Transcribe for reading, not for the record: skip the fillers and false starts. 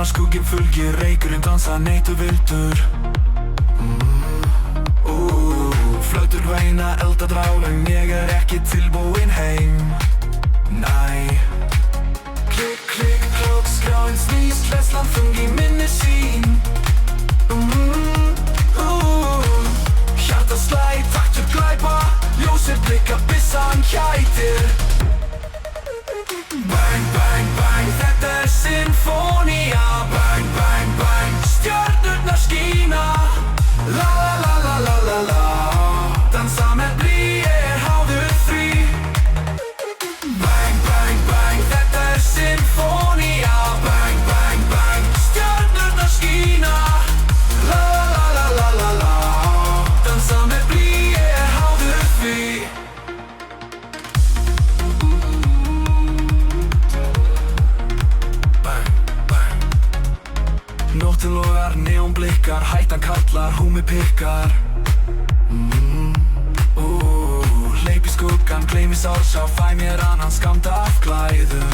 Meðan skugginn fylgir reykurinn dansa neitu vildur. Flautur hveina, elda drálaun, ég ekki tilbúinn heim. Nei. Klikk, klikk, klokkskráin snýst, hleðslan þung í minni sín. Hjarta slæ, taktur glæpa, ljósið blikka, byssan kætir. Bang, bang, bang, þetta sinfónía. Bang, bang, bang, stjörnurnar skína. La la la la la la la. Dansa með blý, háður því. Bang, bang, bang, þetta sinfónía. Bang, bang, bang, stjörnurnar skína. La la la la la la. Dansa með blý, háður því. Nóttin logar, neon blikkar, hættan kallar, húmi pikkar. Hleyp í skuggan, gleymi sársjá, fæ mér annan skammt af klæðum.